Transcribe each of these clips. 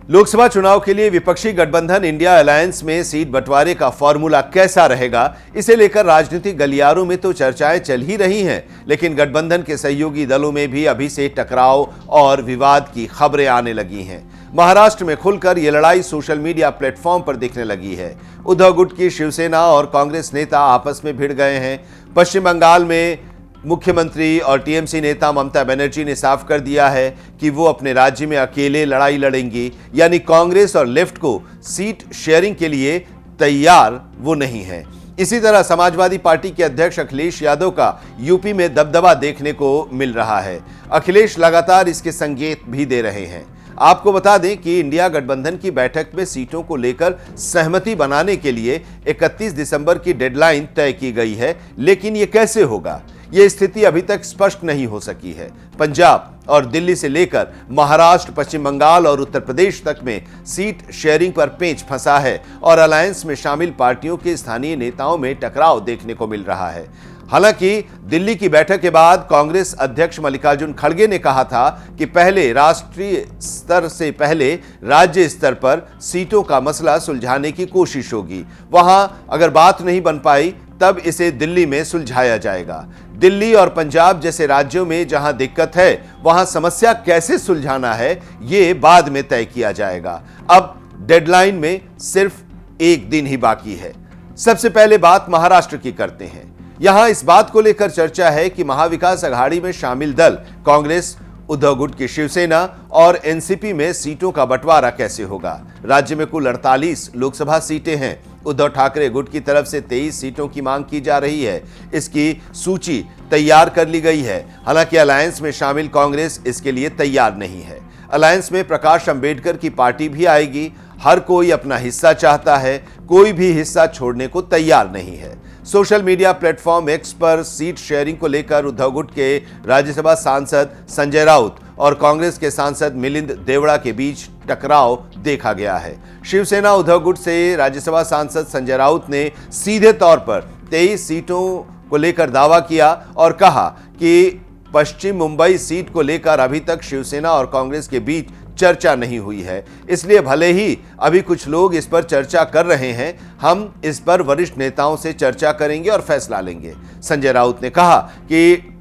लोकसभा चुनाव के लिए विपक्षी गठबंधन इंडिया अलायंस में सीट बंटवारे का फॉर्मूला कैसा रहेगा, इसे लेकर राजनीतिक गलियारों में तो चर्चाएं चल ही रही हैं, लेकिन गठबंधन के सहयोगी दलों में भी अभी से टकराव और विवाद की खबरें आने लगी हैं। महाराष्ट्र में खुलकर यह लड़ाई सोशल मीडिया प्लेटफॉर्म पर दिखने लगी है। उद्धव गुट की शिवसेना और कांग्रेस नेता आपस में भिड़ गए हैं। पश्चिम बंगाल में मुख्यमंत्री और टीएमसी नेता ममता बनर्जी ने साफ कर दिया है कि वो अपने राज्य में अकेले लड़ाई लड़ेंगी, यानी कांग्रेस और लेफ्ट को सीट शेयरिंग के लिए तैयार वो नहीं है। इसी तरह समाजवादी पार्टी के अध्यक्ष अखिलेश यादव का यूपी में दबदबा देखने को मिल रहा है। अखिलेश लगातार इसके संकेत भी दे रहे हैं। आपको बता दें कि इंडिया गठबंधन की बैठक में सीटों को लेकर सहमति बनाने के लिए 31 दिसंबर की डेडलाइन तय की गई है, लेकिन यह कैसे होगा, यह स्थिति अभी तक स्पष्ट नहीं हो सकी है। पंजाब और दिल्ली से लेकर महाराष्ट्र, पश्चिम बंगाल और उत्तर प्रदेश तक में सीट शेयरिंग पर पेंच फंसा है और अलायंस में शामिल पार्टियों के स्थानीय नेताओं में टकराव देखने को मिल रहा है। हालांकि दिल्ली की बैठक के बाद कांग्रेस अध्यक्ष मल्लिकार्जुन खड़गे ने कहा था कि पहले राष्ट्रीय स्तर से पहले राज्य स्तर पर सीटों का मसला सुलझाने की कोशिश होगी। वहां अगर बात नहीं बन पाई तब इसे दिल्ली में सुलझाया जाएगा। दिल्ली और पंजाब जैसे राज्यों में जहां दिक्कत है वहां समस्या कैसे सुलझाना है, ये बाद में तय किया जाएगा। अब डेडलाइन में सिर्फ एक दिन ही बाकी है। सबसे पहले बात महाराष्ट्र की करते हैं। यहां इस बात को लेकर चर्चा है कि महाविकास अघाड़ी में शामिल दल कांग्रेस, उद्धव गुट की शिवसेना और एनसीपी में सीटों का बंटवारा कैसे होगा। राज्य में कुल 48 लोकसभा सीटें हैं। उद्धव ठाकरे गुट की तरफ से 23 सीटों की मांग की जा रही है। इसकी सूची तैयार कर ली गई है। हालांकि अलायंस में शामिल कांग्रेस इसके लिए तैयार नहीं है। अलायंस में प्रकाश अंबेडकर की पार्टी भी आएगी। हर कोई अपना हिस्सा चाहता है, कोई भी हिस्सा छोड़ने को तैयार नहीं है। सोशल मीडिया प्लेटफॉर्म एक्स पर सीट शेयरिंग को लेकर उद्धव गुट के राज्यसभा सांसद संजय राउत और कांग्रेस के सांसद मिलिंद देवड़ा के बीच टकराव देखा गया है। शिवसेना उद्धव गुट से राज्यसभा सांसद संजय राउत ने सीधे तौर पर 23 सीटों को लेकर दावा किया और कहा कि पश्चिम मुंबई सीट को लेकर अभी तक शिवसेना और कांग्रेस के बीच चर्चा नहीं हुई है, इसलिए भले ही अभी कुछ लोग इस पर चर्चा कर रहे हैं, हम इस पर वरिष्ठ नेताओं से चर्चा करेंगे और फैसला लेंगे। संजय राउत ने कहा कि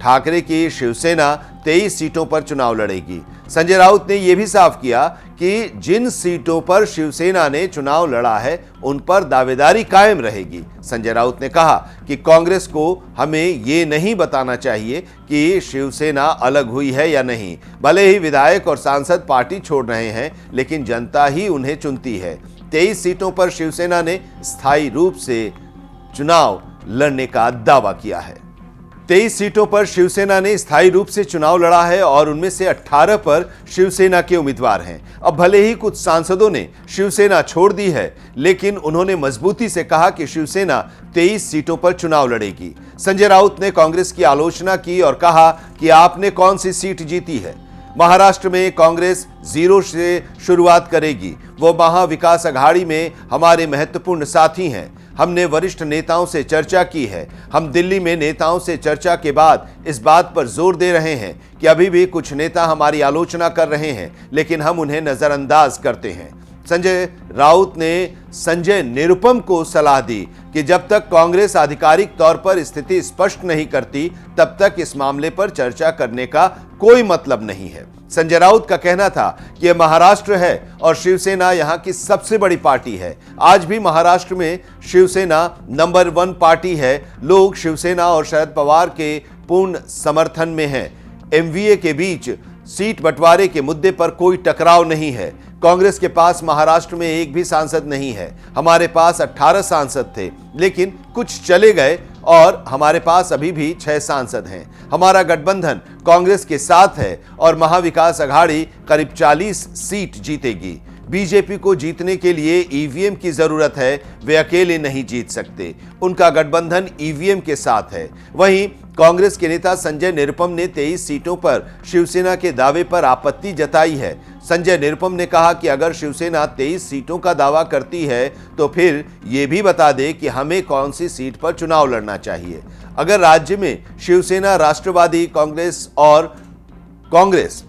ठाकरे की शिवसेना 23 सीटों पर चुनाव लड़ेगी। संजय राउत ने यह भी साफ किया कि जिन सीटों पर शिवसेना ने चुनाव लड़ा है उन पर दावेदारी कायम रहेगी। संजय राउत ने कहा कि कांग्रेस को हमें ये नहीं बताना चाहिए कि शिवसेना अलग हुई है या नहीं। भले ही विधायक और सांसद पार्टी छोड़ रहे हैं, लेकिन जनता ही उन्हें चुनती है। 23 सीटों पर शिवसेना ने स्थायी रूप से चुनाव लड़ने का दावा किया है। 23 सीटों पर शिवसेना ने स्थायी रूप से चुनाव लड़ा है और उनमें से 18 पर शिवसेना के उम्मीदवार हैं। अब भले ही कुछ सांसदों ने शिवसेना छोड़ दी है, लेकिन उन्होंने मजबूती से कहा कि शिवसेना 23 सीटों पर चुनाव लड़ेगी। संजय राउत ने कांग्रेस की आलोचना की और कहा कि आपने कौन सी सीट जीती है। महाराष्ट्र में कांग्रेस 0 से शुरुआत करेगी। वो महाविकास अघाड़ी में हमारे महत्वपूर्ण साथी हैं। हमने वरिष्ठ नेताओं से चर्चा की है। हम दिल्ली में नेताओं से चर्चा के बाद इस बात पर जोर दे रहे हैं कि अभी भी कुछ नेता हमारी आलोचना कर रहे हैं, लेकिन हम उन्हें नजरअंदाज करते हैं। संजय राउत ने संजय निरुपम को सलाह दी कि जब तक कांग्रेस आधिकारिक तौर पर स्थिति स्पष्ट नहीं करती, तब तक इस मामले पर चर्चा करने का कोई मतलब नहीं है। संजय राउत का कहना था कि यह महाराष्ट्र है और शिवसेना यहां की सबसे बड़ी पार्टी है। आज भी महाराष्ट्र में शिवसेना नंबर 1 पार्टी है। लोग शिवसेना और शरद पवार के पूर्ण समर्थन में हैं। एमवीए के बीच सीट बंटवारे के मुद्दे पर कोई टकराव नहीं है। कांग्रेस के पास महाराष्ट्र में एक भी सांसद नहीं है। हमारे पास 18 सांसद थे, लेकिन कुछ चले गए और हमारे पास अभी भी 6 सांसद हैं। हमारा गठबंधन कांग्रेस के साथ है और महाविकास अघाड़ी करीब 40 सीट जीतेगी। बीजेपी को जीतने के लिए ईवीएम की जरूरत है, वे अकेले नहीं जीत सकते। उनका गठबंधन ईवीएम के साथ है। वहीं कांग्रेस के नेता संजय निरुपम ने 23 सीटों पर शिवसेना के दावे पर आपत्ति जताई है। संजय निरुपम ने कहा कि अगर शिवसेना 23 सीटों का दावा करती है तो फिर ये भी बता दे कि हमें कौन सी सीट पर चुनाव लड़ना चाहिए। अगर राज्य में शिवसेना, राष्ट्रवादी कांग्रेस और कांग्रेस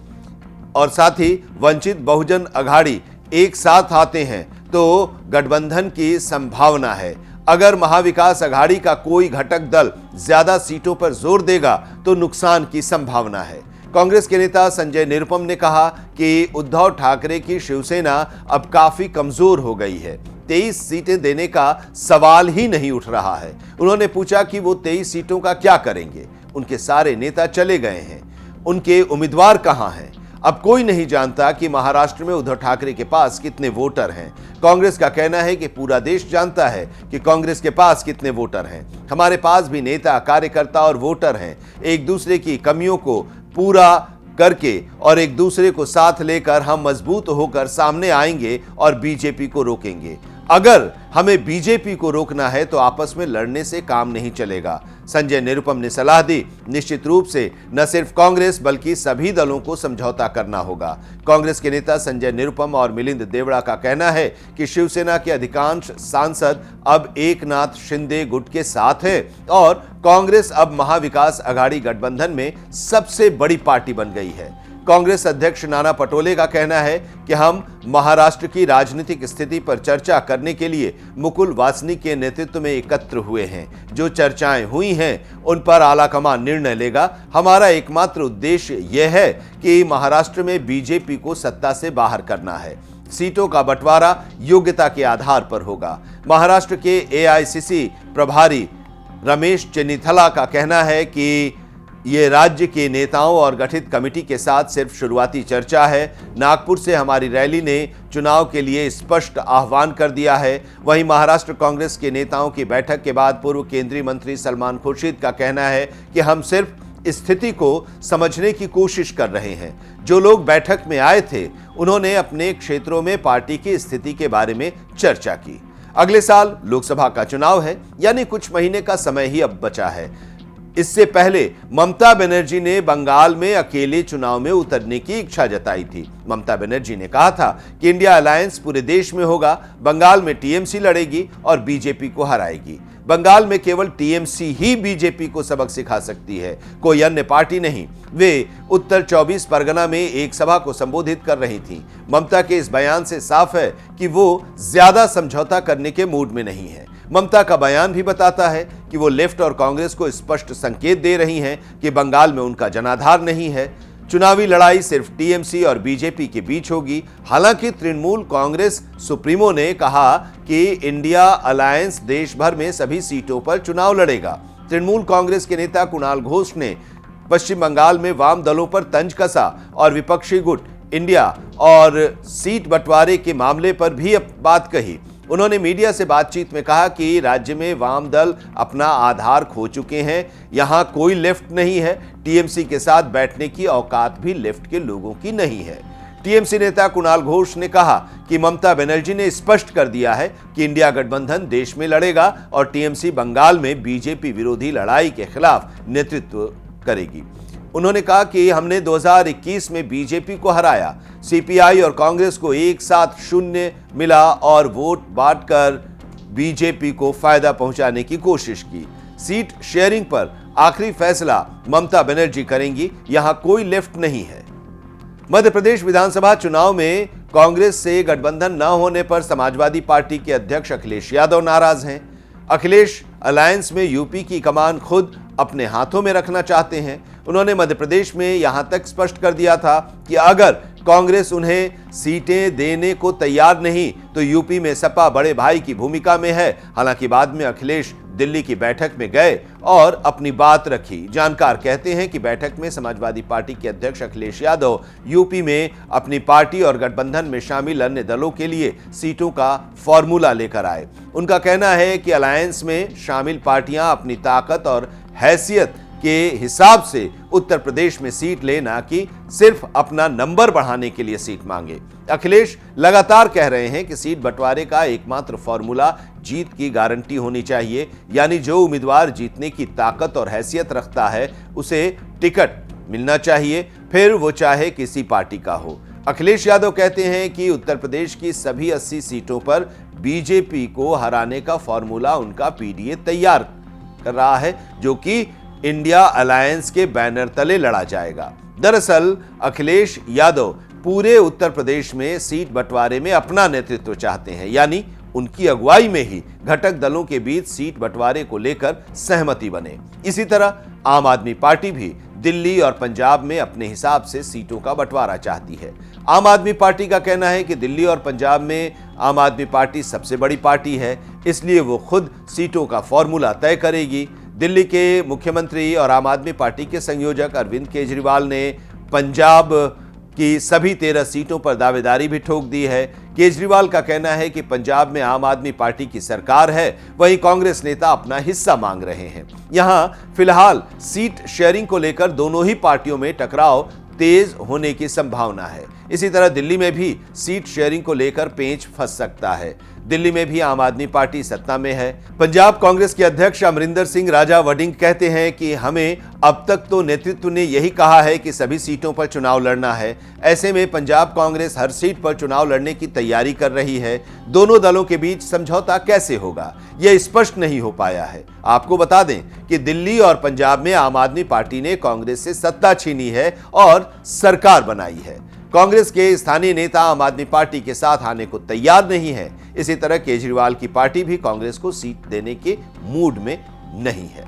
और साथ ही वंचित बहुजन अघाड़ी एक साथ आते हैं तो गठबंधन की संभावना है। अगर महाविकास अघाड़ी का कोई घटक दल ज्यादा सीटों पर जोर देगा तो नुकसान की संभावना है। कांग्रेस के नेता संजय निरुपम ने कहा कि उद्धव ठाकरे की शिवसेना अब काफी कमजोर हो गई है, 23 सीटें देने का सवाल ही नहीं उठ रहा है। उन्होंने पूछा कि वो 23 सीटों का क्या करेंगे, उनके सारे नेता चले गए हैं, उनके उम्मीदवार कहां हैं। अब कोई नहीं जानता कि महाराष्ट्र में उद्धव ठाकरे के पास कितने वोटर हैं। कांग्रेस का कहना है कि पूरा देश जानता है कि कांग्रेस के पास कितने वोटर हैं। हमारे पास भी नेता, कार्यकर्ता और वोटर हैं। एक दूसरे की कमियों को पूरा करके और एक दूसरे को साथ लेकर हम मजबूत होकर सामने आएंगे और बीजेपी को रोकेंगे। अगर हमें बीजेपी को रोकना है तो आपस में लड़ने से काम नहीं चलेगा। संजय निरुपम ने सलाह दी, निश्चित रूप से न सिर्फ कांग्रेस बल्कि सभी दलों को समझौता करना होगा। कांग्रेस के नेता संजय निरुपम और मिलिंद देवड़ा का कहना है कि शिवसेना के अधिकांश सांसद अब एकनाथ शिंदे गुट के साथ हैं और कांग्रेस अब महाविकास अघाड़ी गठबंधन में सबसे बड़ी पार्टी बन गई है। कांग्रेस अध्यक्ष नाना पटोले का कहना है कि हम महाराष्ट्र की राजनीतिक स्थिति पर चर्चा करने के लिए मुकुल वासनिक के नेतृत्व में एकत्र हुए हैं। जो चर्चाएं हुई हैं उन पर आलाकमान निर्णय लेगा। हमारा एकमात्र उद्देश्य यह है कि महाराष्ट्र में बीजेपी को सत्ता से बाहर करना है। सीटों का बंटवारा योग्यता के आधार पर होगा। महाराष्ट्र के एआईसीसी प्रभारी रमेश चेन्नीथला का कहना है कि ये राज्य के नेताओं और गठित कमेटी के साथ सिर्फ शुरुआती चर्चा है। नागपुर से हमारी रैली ने चुनाव के लिए स्पष्ट आह्वान कर दिया है। वहीं महाराष्ट्र कांग्रेस के नेताओं की बैठक के बाद पूर्व केंद्रीय मंत्री सलमान खुर्शीद का कहना है कि हम सिर्फ स्थिति को समझने की कोशिश कर रहे हैं। जो लोग बैठक में आए थे उन्होंने अपने क्षेत्रों में पार्टी की स्थिति के बारे में चर्चा की। अगले साल लोकसभा का चुनाव है, यानी कुछ महीने का समय ही अब बचा है। इससे पहले ममता बनर्जी ने बंगाल में अकेले चुनाव में उतरने की इच्छा जताई थी। ममता बनर्जी ने कहा था कि इंडिया अलायंस पूरे देश में होगा, बंगाल में टीएमसी लड़ेगी और बीजेपी को हराएगी। बंगाल में केवल टीएमसी ही बीजेपी को सबक सिखा सकती है, कोई अन्य पार्टी नहीं। वे उत्तर 24 परगना में एक सभा को संबोधित कर रही थी। ममता के इस बयान से साफ है कि वो ज्यादा समझौता करने के मूड में नहीं है। ममता का बयान भी बताता है कि वो लेफ्ट और कांग्रेस को स्पष्ट संकेत दे रही हैं कि बंगाल में उनका जनाधार नहीं है। चुनावी लड़ाई सिर्फ टीएमसी और बीजेपी के बीच होगी। हालांकि तृणमूल कांग्रेस सुप्रीमो ने कहा कि इंडिया अलायंस देश भर में सभी सीटों पर चुनाव लड़ेगा। तृणमूल कांग्रेस के नेता कुणाल घोष ने पश्चिम बंगाल में वाम दलों पर तंज कसा और विपक्षी गुट इंडिया और सीट बंटवारे के मामले पर भी बात कही। उन्होंने मीडिया से बातचीत में कहा कि राज्य में वाम दल अपना आधार खो चुके हैं, यहां कोई लेफ्ट नहीं है। टीएमसी के साथ बैठने की औकात भी लेफ्ट के लोगों की नहीं है। टीएमसी नेता कुणाल घोष ने कहा कि ममता बनर्जी ने स्पष्ट कर दिया है कि इंडिया गठबंधन देश में लड़ेगा और टीएमसी बंगाल में बीजेपी विरोधी लड़ाई के खिलाफ नेतृत्व करेगी। उन्होंने कहा कि हमने 2021 में बीजेपी को हराया, सीपीआई और कांग्रेस को एक साथ 0 मिला और वोट बांटकर बीजेपी को फायदा पहुंचाने की कोशिश की। सीट शेयरिंग पर आखिरी फैसला ममता बनर्जी करेंगी, यहां कोई लेफ्ट नहीं है। मध्य प्रदेश विधानसभा चुनाव में कांग्रेस से गठबंधन न होने पर समाजवादी पार्टी के अध्यक्ष अखिलेश यादव नाराज हैं। अखिलेश अलायंस में यूपी की कमान खुद अपने हाथों में रखना चाहते हैं। उन्होंने मध्य प्रदेश में यहां तक स्पष्ट कर दिया था कि अगर कांग्रेस उन्हें सीटें देने को तैयार नहीं तो यूपी में सपा बड़े भाई की भूमिका में है। हालांकि बाद में अखिलेश दिल्ली की बैठक में गए और अपनी बात रखी। जानकार कहते हैं कि बैठक में समाजवादी पार्टी के अध्यक्ष अखिलेश यादव यूपी में अपनी पार्टी और गठबंधन में शामिल अन्य दलों के लिए सीटों का फॉर्मूला लेकर आए। उनका कहना है कि अलायंस में शामिल पार्टियां अपनी ताकत और हैसियत के हिसाब से उत्तर प्रदेश में सीट ले, ना कि सिर्फ अपना नंबर बढ़ाने के लिए सीट मांगे। अखिलेश लगातार कह रहे हैं कि सीट बंटवारे का एकमात्र फॉर्मूला जीत की गारंटी होनी चाहिए, यानी जो उम्मीदवार जीतने की ताकत और हैसियत रखता है उसे टिकट मिलना चाहिए, फिर वो चाहे किसी पार्टी का हो। अखिलेश यादव कहते हैं कि उत्तर प्रदेश की सभी 80 सीटों पर बीजेपी को हराने का फॉर्मूला उनका पीडीए तैयार कर रहा है, जो कि इंडिया अलायंस के बैनर तले लड़ा जाएगा। दरअसल अखिलेश यादव पूरे उत्तर प्रदेश में सीट बंटवारे में अपना नेतृत्व चाहते हैं, यानी उनकी अगुवाई में ही घटक दलों के बीच सीट बंटवारे को लेकर सहमति बने। इसी तरह आम आदमी पार्टी भी दिल्ली और पंजाब में अपने हिसाब से सीटों का बंटवारा चाहती है। आम आदमी पार्टी का कहना है कि दिल्ली और पंजाब में आम आदमी पार्टी सबसे बड़ी पार्टी है, इसलिए वो खुद सीटों का फॉर्मूला तय करेगी। दिल्ली के मुख्यमंत्री और आम आदमी पार्टी के संयोजक अरविंद केजरीवाल ने पंजाब की सभी 13 सीटों पर दावेदारी भी ठोक दी है। केजरीवाल का कहना है कि पंजाब में आम आदमी पार्टी की सरकार है, वहीं कांग्रेस नेता अपना हिस्सा मांग रहे हैं। यहां फिलहाल सीट शेयरिंग को लेकर दोनों ही पार्टियों में टकराव तेज होने की संभावना है। इसी तरह दिल्ली में भी सीट शेयरिंग को लेकर पेंच फंस सकता है। दिल्ली में भी आम आदमी पार्टी सत्ता में है। पंजाब कांग्रेस के अध्यक्ष अमरिंदर सिंह राजा वडिंग कहते हैं कि हमें अब तक तो नेतृत्व ने यही कहा है कि सभी सीटों पर चुनाव लड़ना है। ऐसे में पंजाब कांग्रेस हर सीट पर चुनाव लड़ने की तैयारी कर रही है। दोनों दलों के बीच समझौता कैसे होगा, यह स्पष्ट नहीं हो पाया है। आपको बता दें कि दिल्ली और पंजाब में आम आदमी पार्टी ने कांग्रेस से सत्ता छीनी है और सरकार बनाई है। कांग्रेस के स्थानीय नेता आम आदमी पार्टी के साथ आने को तैयार नहीं है। इसी तरह केजरीवाल की पार्टी भी कांग्रेस को सीट देने के मूड में नहीं है।